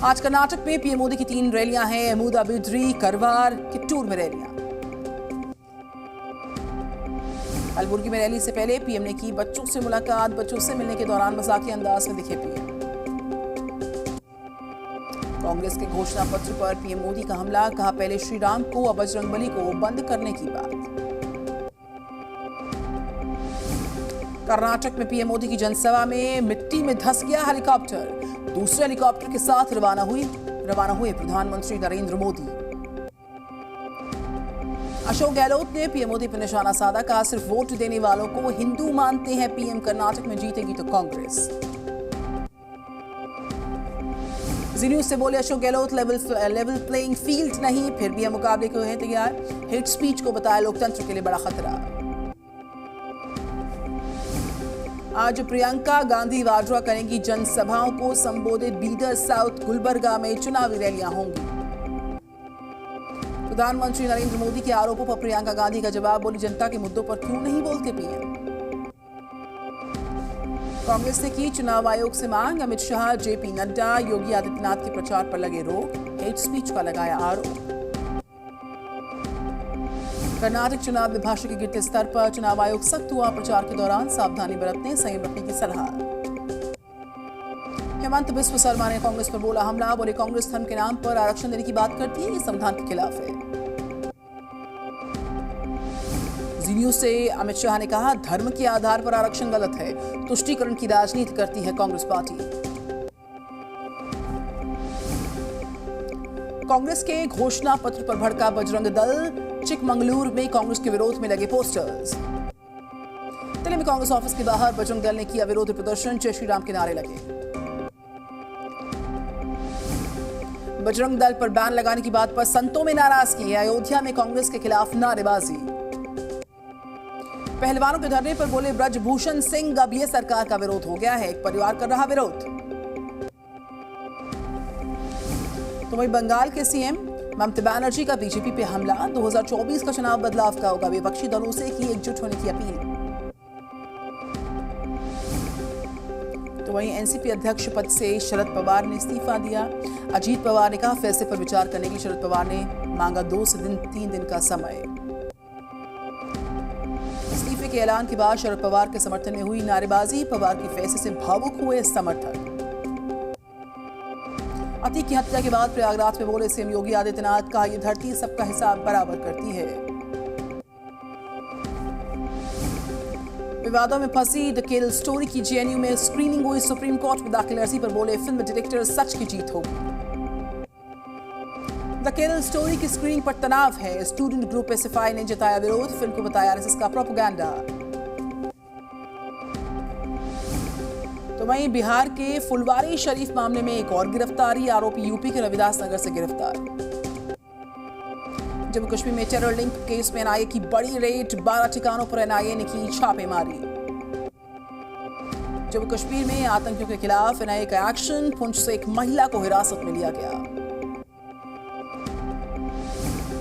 आज कर्नाटक में पीएम मोदी की 3 रैलियां हैं। मूदाबिद्री, करवार, किट्टूर में रैलियां। कलबुर्गी में रैली से पहले पीएम ने की बच्चों से मुलाकात। बच्चों से मिलने के दौरान मजाकिया अंदाज में दिखे पीएम। कांग्रेस के घोषणा पत्र पर पीएम मोदी का हमला, कहा पहले श्री राम को अब बजरंगबली को बंद करने की बात। कर्नाटक में पीएम मोदी की जनसभा में मिट्टी में धंस गया हेलीकॉप्टर। दूसरे हेलीकॉप्टर के साथ रवाना हुए प्रधानमंत्री नरेंद्र मोदी। अशोक गहलोत ने पीएम मोदी पर निशाना साधा, कहा सिर्फ वोट देने वालों को हिंदू मानते हैं पीएम। कर्नाटक में जीतेगी तो कांग्रेस। जी न्यूज से बोले Ashok Gehlot, level playing field नहीं, फिर भी हम मुकाबले को हैं तैयार। हेट स्पीच को बताया लोकतंत्र के लिए बड़ा खतरा। आज प्रियंका गांधी वाड्रा करेंगी जनसभाओं को संबोधित। बीदर, साउथ, गुलबर्गा में चुनावी रैलियां होंगी। प्रधानमंत्री नरेंद्र मोदी के आरोपों पर प्रियंका गांधी का जवाब, बोली जनता के मुद्दों पर क्यों नहीं बोलते पीएम। कांग्रेस ने की चुनाव आयोग से मांग। अमित शाह, जेपी नड्डा, योगी आदित्यनाथ के प्रचार पर लगे रोक। हेट स्पीच का लगाया आरोप। कर्नाटक चुनाव में भाषा के गिरते स्तर पर चुनाव आयोग सख्त हुआ। प्रचार के दौरान सावधानी बरतने, संयम रखने की सलाह। हेमंत बिस्व शर्मा ने कांग्रेस पर बोला हमला, बोले कांग्रेस धर्म के नाम पर आरक्षण देने की बात करती है, ये संविधान के खिलाफ है। जी न्यूज से अमित शाह ने कहा धर्म के आधार पर आरक्षण गलत है, तुष्टीकरण की राजनीति करती है कांग्रेस पार्टी। कांग्रेस के घोषणा पत्र पर भड़का बजरंग दल। चिकमंगलूर में कांग्रेस के विरोध में लगे पोस्टर्स। दिल्ली में कांग्रेस ऑफिस के बाहर बजरंग दल ने किया विरोध प्रदर्शन। जय श्री राम के नारे लगे। बजरंग दल पर बैन लगाने की बात पर संतों में नाराजगी। अयोध्या में कांग्रेस के खिलाफ नारेबाजी। पहलवानों के धरने पर बोले ब्रजभूषण सिंह, अब यह सरकार का विरोध हो गया है, एक परिवार कर रहा विरोध। तो वहीं बंगाल के सीएम ममता बनर्जी का बीजेपी पे हमला। 2024 का चुनाव बदलाव का होगा, विपक्षी दलों से की एकजुट होने की अपील। तो वहीं एनसीपी अध्यक्ष पद से शरद पवार ने इस्तीफा दिया। अजीत पवार ने कहा फैसले पर विचार करने के लिए शरद पवार ने मांगा 2 से 3 दिन का समय। इस्तीफे के ऐलान के बाद शरद पवार के समर्थन में हुई नारेबाजी। पवार के फैसले से भावुक हुए समर्थक। अतीक की हत्या के बाद प्रयागराज में बोले सीएम योगी आदित्यनाथ, कहा यह धरती सबका हिसाब बराबर करती है। विवादों में फंसी द किल स्टोरी की जेएनयू में स्क्रीनिंग हुई। सुप्रीम कोर्ट में दाखिल अर्जी पर बोले फिल्म डायरेक्टर सच की जीत होगी। द किल स्टोरी की स्क्रीनिंग पर तनाव है। स्टूडेंट ग्रुप एसएफआई ने जताया विरोध। फिल्म को बताया आरएसएस का प्रोपेगेंडा। तो वहीं बिहार के फुलवारी शरीफ मामले में एक और गिरफ्तारी। आरोपी यूपी के रविदास नगर से गिरफ्तार। जम्मू कश्मीर में टेरर लिंक केस में एनआईए की बड़ी रेड। 12 ठिकानों पर एनआईए ने की छापेमारी। जम्मू कश्मीर में आतंकियों के खिलाफ एनआईए का एक्शन। पुंछ से एक महिला को हिरासत में लिया गया।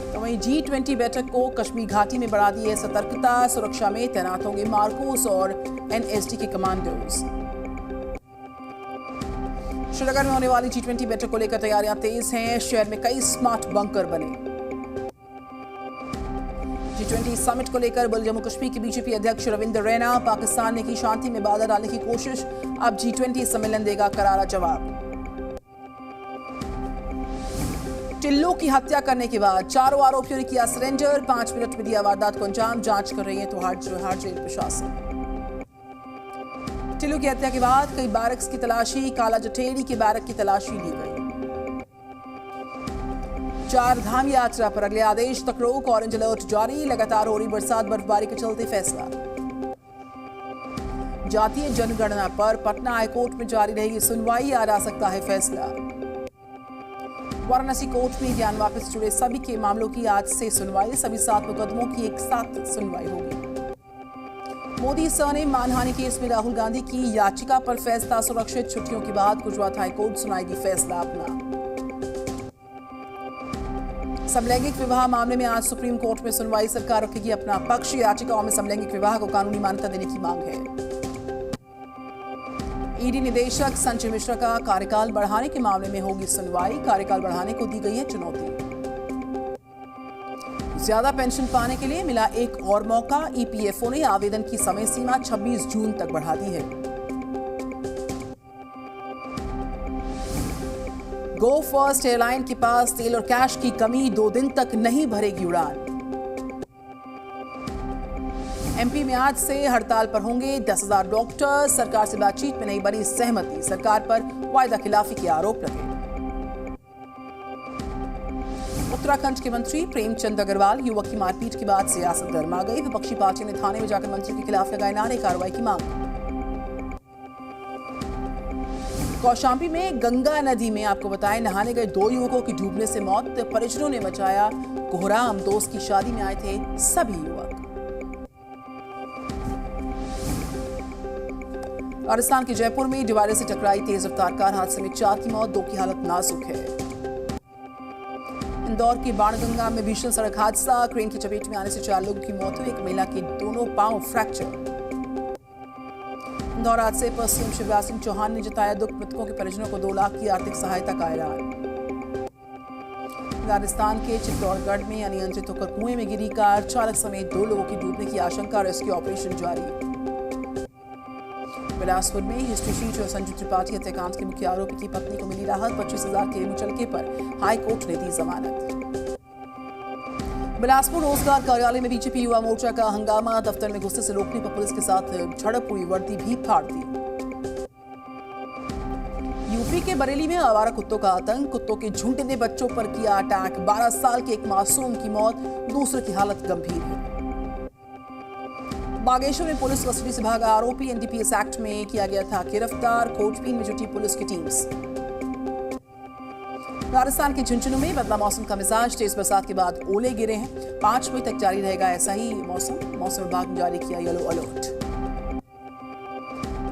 तो वहीं G20 बैठक को कश्मीर घाटी में बढ़ा दी है सतर्कता। सुरक्षा में तैनात होंगे मार्कोस और एनएसडी के कमांडोज। श्रीनगर में होने वाली G20 बैठक को लेकर तैयारियां तेज हैं। शहर में कई स्मार्ट बंकर बने। G20 समिट को लेकर बोले जम्मू कश्मीर के बीजेपी अध्यक्ष रविंद्र रैना, पाकिस्तान ने की शांति में बाधा डालने की कोशिश, अब G20 सम्मेलन देगा करारा जवाब। टिल्लू की हत्या करने के बाद चारों आरोपियों ने किया सरेंडर। 5 मिनट में दिया वारदात को अंजाम। जांच कर रही है तो हार जेल प्रशासन। टिल्लू की हत्या के बाद कई बैरक्स की तलाशी। काला जठेरी के बैरक की तलाशी ली गई। 4 धाम यात्रा पर अगले आदेश तक रोक। ऑरेंज अलर्ट जारी। लगातार हो रही बरसात बर्फबारी के चलते फैसला। जातीय जनगणना पर पटना हाईकोर्ट में जारी रहेगी सुनवाई। आ सकता है फैसला। वाराणसी कोर्ट में ज्ञान वापस जुड़े सभी के मामलों की आज से सुनवाई। सभी 7 मुकदमों की एक साथ सुनवाई होगी। मोदी सरनेम मानहानि केस में राहुल गांधी की याचिका पर फैसला सुरक्षित। छुट्टियों के बाद गुजरात हाईकोर्ट सुनाएगी फैसला अपना। समलैंगिक विवाह मामले में आज सुप्रीम कोर्ट में सुनवाई। सरकार रखेगी अपना पक्ष। याचिकाओं में समलैंगिक विवाह को कानूनी मान्यता देने की मांग है। ईडी निदेशक संजय मिश्रा का कार्यकाल बढ़ाने के मामले में होगी सुनवाई। कार्यकाल बढ़ाने को दी गई है चुनौती। ज्यादा पेंशन पाने के लिए मिला एक और मौका। ईपीएफओ ने आवेदन की समय सीमा 26 जून तक बढ़ा दी है। गो फर्स्ट एयरलाइन के पास तेल और कैश की कमी, 2 दिन तक नहीं भरेगी उड़ान। एमपी में आज से हड़ताल पर होंगे 10,000 डॉक्टर। सरकार से बातचीत में नहीं बनी सहमति। सरकार पर वायदा खिलाफी के आरोप लगे। उत्तराखंड के मंत्री प्रेमचंद अग्रवाल, युवक की मारपीट के बाद सियासत गर्मा गई। विपक्षी पार्टी ने थाने में जाकर मंत्री के खिलाफ लगाए नारे, कार्रवाई की मांग। कौशाम्बी में गंगा नदी में आपको बताएं नहाने गए 2 युवकों की डूबने से मौत। परिजनों ने मचाया कोहराम। दोस्त की शादी में आए थे सभी युवक। राजस्थान के जयपुर में डिवाइडर से टकराई तेज रफ्तार कार। हादसे में 4 की मौत, 2 की हालत नाजुक है। इंदौर के बाणगंगा में भीषण सड़क हादसा। क्रेन की चपेट में आने से 4 लोगों की मौत हुई। एक महिला के दोनों पांव फ्रैक्चर। इंदौर हादसे पर सीएम शिवराज सिंह चौहान ने जताया दुख। मृतकों के परिजनों को 2 लाख की आर्थिक सहायता का ऐलान। राजस्थान के चित्तौड़गढ़ में अनियंत्रित होकर कुएं में गिरी कार। चालक समेत 2 लोगों की डूबने की आशंका। रेस्क्यू ऑपरेशन जारी। बिलासपुर में हिस्ट्री शीट और संजू त्रिपाठी हत्याकांड के मुख्य आरोपी की पत्नी को मिली राहत। 25,000 के मुचलके पर हाई कोर्ट ने दी जमानत। बिलासपुर रोजगार कार्यालय में बीजेपी युवा मोर्चा का हंगामा। दफ्तर में गुस्से से रोकने पर पुलिस के साथ झड़प हुई। वर्दी भी फाड़ दी। यूपी के बरेली में आवारा कुत्तों का आतंक। कुत्तों के झुंड ने बच्चों पर किया अटैक। 12 साल के एक मासूम की मौत, दूसरे की हालत गंभीर है। बागेश्वर में पुलिस कस्टडी से भागा आरोपी। एनडीपीएस एक्ट में किया गया था गिरफ्तार। खोजबीन में जुटी पुलिस की टीम्स। राजस्थान के झुंझुनू में बदला मौसम का मिजाज। तेज बरसात के बाद ओले गिरे हैं। 5 मई तक जारी रहेगा ऐसा ही मौसम विभाग ने जारी किया येलो अलर्ट।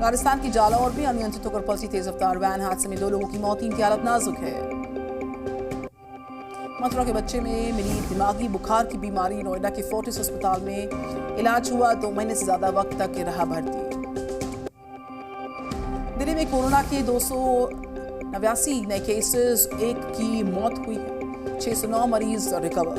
राजस्थान की जालौर में अनियंत्रित होकर पलटी तेज रफ्तार वैन। हादसे में 2 लोगों की मौत, 3 की हालत नाजुक है। मथुरा के बच्चे में मिली दिमागी बुखार की बीमारी। नोएडा के फोर्टिस अस्पताल में इलाज हुआ। 2 महीने से ज्यादा वक्त तक रहा भर्ती। दिल्ली में कोरोना के 289 नए केसेस, 1 की मौत हुई है। 609 मरीज रिकवर।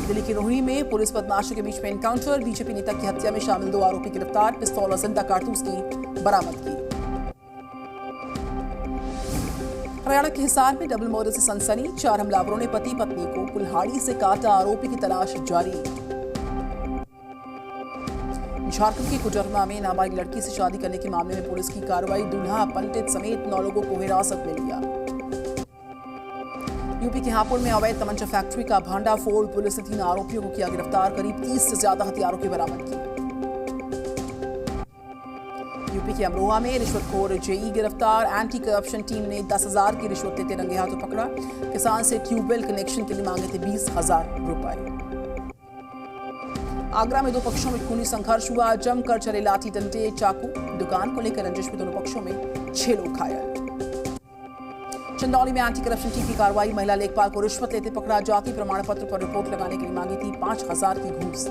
दिल्ली के रोहिणी में पुलिस बदमाशों के बीच में एनकाउंटर। बीजेपी नेता की हत्या में शामिल 2 आरोपी गिरफ्तार। पिस्तौल और जिंदा कारतूस की बरामद की। हरियाणा के हिसार में डबल मर्डर से सनसनी। 4 हमलावरों ने पति पत्नी को कुल्हाड़ी से काटा। आरोपी की तलाश जारी। झारखंड के कोडरमा में नाबालिग लड़की से शादी करने के मामले में पुलिस की कार्रवाई। दूल्हा पंडित समेत 9 लोगों को हिरासत में लिया। यूपी के हापुड़ में अवैध तमंचा फैक्ट्री का भांडाफोड़। पुलिस ने 3 आरोपियों को किया गिरफ्तार। करीब 30 से ज्यादा हथियारों की बरामद की। यूपी के अमरोहा में रिश्वतखोर जेई गिरफ्तार। एंटी करप्शन टीम ने 10,000 की रिश्वत लेते रंगे हाथों पकड़ा। किसान से ट्यूबवेल कनेक्शन के लिए मांगे थे 20,000 रुपए। आगरा में 2 पक्षों में खूनी संघर्ष हुआ। जमकर चले लाठी डंडे चाकू। दुकान को लेकर रंजिश में दोनों पक्षों में 6 लोग घायल। चंदौली में एंटी करप्शन टीम की कार्रवाई। महिला लेखपाल को रिश्वत लेते पकड़ा। जाति प्रमाण पत्र पर रिपोर्ट लगाने के लिए मांगी थी 5,000 की घूस।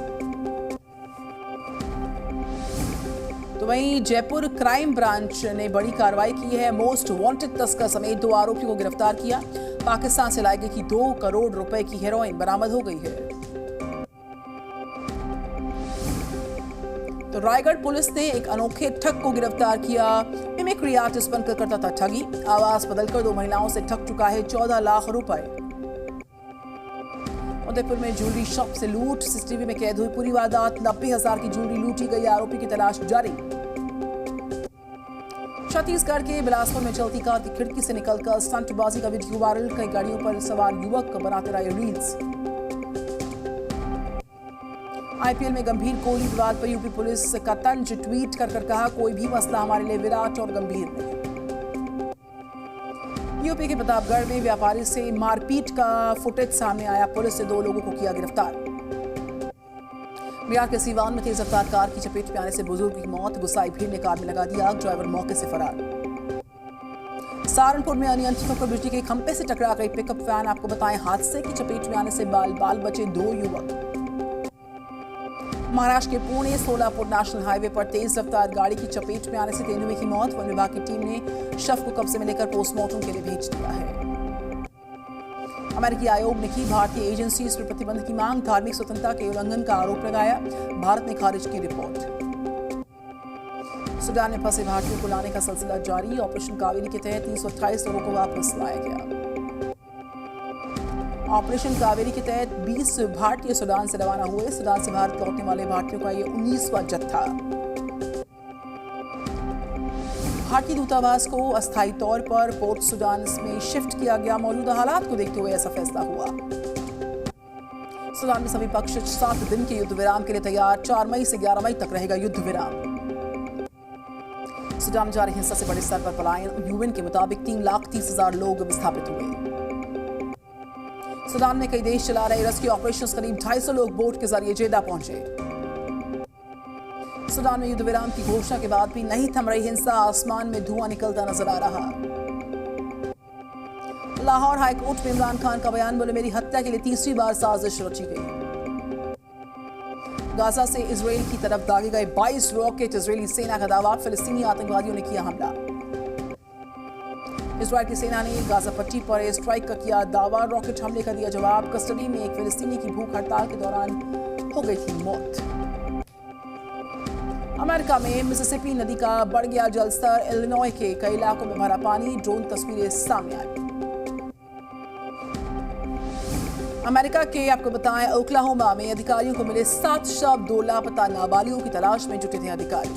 तो वहीं जयपुर क्राइम ब्रांच ने बड़ी कार्रवाई की है। मोस्ट वांटेड तस्कर समेत 2 आरोपियों को गिरफ्तार किया। पाकिस्तान से लाई गई 2 करोड़ रुपए की हेरोइन बरामद हो गई है। तो रायगढ़ पुलिस ने एक अनोखे ठग को गिरफ्तार किया। मिमिक्री आर्टिस्ट बनकर करता था ठगी। आवाज बदलकर 2 महिलाओं से ठग चुका है 14 लाख रुपए। उदयपुर में ज्वेलरी शॉप से लूट। सीसीटीवी में कैद हुई पूरी वारदात। 90,000 की ज्वेलरी लूटी गई। आरोपी की तलाश जारी। छत्तीसगढ़ के बिलासपुर में चलती कार की खिड़की से निकलकर स्टंटबाजी का वीडियो वायरल। कई गाड़ियों पर सवार युवक बनाते रहे रील्स। आईपीएल में गंभीर कोहली विवाद पर यूपी पुलिस का तंज। ट्वीट कर कहा कोई भी मसला हमारे लिए विराट और गंभीर नहीं। यूपी के प्रतापगढ़ में व्यापारी से मारपीट का फुटेज सामने आया। पुलिस ने 2 लोगों को किया गिरफ्तार। बिहार के सीवान में तेज रफ्तार कार की चपेट में आने से बुजुर्ग की मौत। गुस्साई भीड़ ने कार में लगा दी आग। ड्राइवर मौके से फरार। सहारनपुर में अनियंत्रित होकर बिजली के खंभे से टकरा गई पिकअप वैन। आपको बताएं हादसे की चपेट में आने से बाल बाल बचे 2 युवक। महाराष्ट्र के पुणे सोलापुर नेशनल हाईवे पर तेज रफ्तार गाड़ी की चपेट में आने से तेंदुए की मौत। वन विभाग की टीम ने शव को कब्जे में लेकर पोस्टमार्टम के लिए भेज दिया है। अमेरिकी आयोग ने की भारतीय एजेंसीज पर प्रतिबंध की मांग। धार्मिक स्वतंत्रता के उल्लंघन का आरोप लगाया। भारत ने खारिज की रिपोर्ट। सूडान में फंसे भारतीयों को लाने का सिलसिला जारी। ऑपरेशन कावेरी के तहत 328 लोगों को वापस लाया गया। ऑपरेशन कावेरी के तहत 20 भारतीय सूडान से रवाना हुए। सूडान से भारत लौटने वाले भारतीयों का ये 19वां जत्था। भारतीय दूतावास को अस्थायी तौर पर पोर्ट सूडान में शिफ्ट किया गया। मौजूदा हालात को देखते हुए ऐसा फैसला हुआ। सूडान में सभी पक्ष 7 दिन के युद्ध विराम के लिए तैयार। 4 मई से 11 मई तक रहेगा युद्ध विराम। सूडान में जारी हिंसा से बड़े स्तर पर पलायन। यूएन के मुताबिक 3,30,000 लोग विस्थापित हुए। सूडान में कई देश चला रहे रेस्क्यू ऑपरेशंस। करीब 250 लोग बोट के जरिए जेदा पहुंचे। सूडान में युद्ध विराम की घोषणा के बाद भी नहीं थम रही हिंसा। आसमान में धुआं निकलता नजर आ रहा। लाहौर हाईकोर्ट में इमरान खान का बयान। बोले, मेरी हत्या के लिए तीसरी बार साजिश रची गई। गाजा से इजराइल की तरफ दागे गए 22 रॉकेट। इजरायली सेना का दावा, फिलिस्तीनी आतंकवादियों ने किया हमला। इजराइल की सेना ने गाजा पट्टी पर एयर स्ट्राइक का किया दावा। रॉकेट हमले का दिया जवाब। कस्टडी में एक फिलिस्तीनी की भूख हड़ताल के दौरान हो गई थी मौत। अमेरिका में मिसिसिपी नदी का बढ़ गया जलस्तर। इलिनॉय के कई इलाकों में भरा पानी। ड्रोन तस्वीरें सामने आई। अमेरिका के आपको बताएं ओक्लाहोमा में अधिकारियों को मिले 7 शव। 2 लापता नाबालिगों की तलाश में जुटे थे अधिकारी।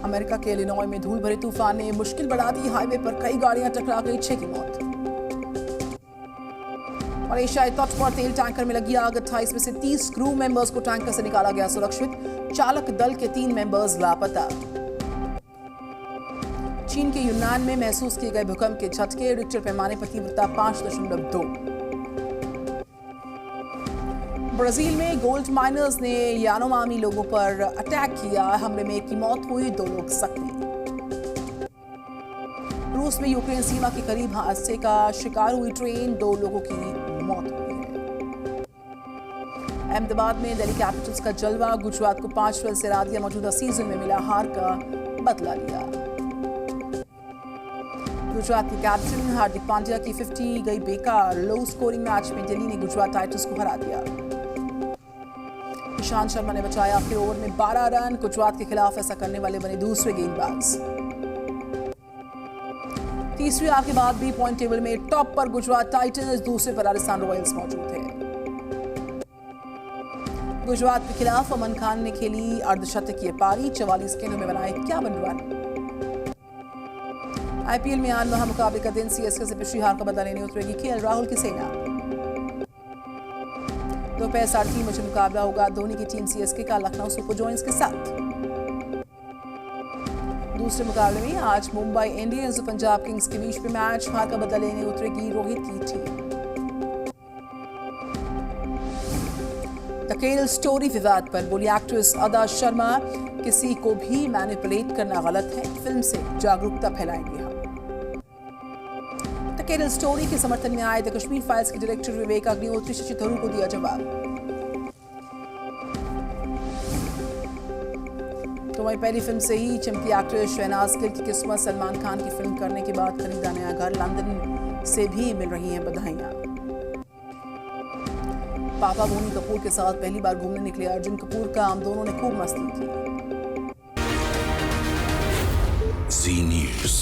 अमेरिका के इलिनॉय में धूल भरे तूफान ने मुश्किल बढ़ा दी। हाईवे पर कई गाड़ियां टकरा गई। 6 की मौत। और एशियाई तट पर तेल टैंकर में लगी आग। 28 में से 30 क्रू मेंबर्स को टैंकर से निकाला गया सुरक्षित। चालक दल के 3 मेंबर्स लापता। चीन के यूनान में महसूस किए गए भूकंप के झटके। रिक्टर पैमाने पर तीव्रता 5.2। ब्राजील में गोल्ड माइनर्स ने यानोमामी लोगों पर अटैक किया। हमले में 1 की मौत हुई। 2 लोग जख्मी। रूस में यूक्रेन सीमा के करीब हादसे का शिकार हुई ट्रेन। 2 लोगों की मौत हुई है। अहमदाबाद में दिल्ली कैपिटल्स का जलवा। गुजरात को 5 रन से हरा दिया। मौजूदा सीजन में मिला हार का बदला लिया। गुजरात के कैप्टन हार्दिक पांड्या की 50 गई बेकार। लो स्कोरिंग मैच में दिल्ली ने गुजरात टाइटंस को हरा दिया। ईशांत शर्मा ने बचाया आखिरी ओवर में 12 रन। गुजरात के खिलाफ ऐसा करने वाले बने दूसरे गेंदबाज। तीसरी हार के बाद भी पॉइंट टेबल में टॉप पर गुजरात टाइटंस। दूसरे पर राजस्थान रॉयल्स मौजूद है। गुजरात के खिलाफ अमन खान ने खेली अर्धशतकीय पारी। 44 गेंदों में बनाए 51 रन। आईपीएल में आज महामुकाबले का दिन। सीएसके से पिछली हार का बदला लेने उतरेगी केएल राहुल की सेना। दोपहर 3:30 बजे मुकाबला होगा धोनी की टीम सीएसके का लखनऊ सुपर जॉयंट्स के साथ। दूसरे मुकाबले में आज मुंबई इंडियंस और पंजाब किंग्स के बीच में मैच। हार का बदला लेने उतरेगी रोहित की टीम। धकेल स्टोरी विवाद पर बोली एक्ट्रेस अदा शर्मा, किसी को भी मैनिपुलेट करना गलत है। फिल्म से जागरूकता फैलाएंगे हम। धकेल स्टोरी के समर्थन में आए द कश्मीर फाइल्स के डायरेक्टर विवेक अग्निहोत्री शशि थरूर को दिया जवाब। तो वहीं पहली फिल्म से ही चमकी एक्ट्रेस शहनाज गिल की किस्मत। सलमान खान की फिल्म करने के बाद खरीदा नया घर। लंदन से भी मिल रही हैं बधाइयां। पापा बोनी कपूर के साथ पहली बार घूमने निकले अर्जुन कपूर का। हम दोनों ने खूब मस्ती की। Zee News.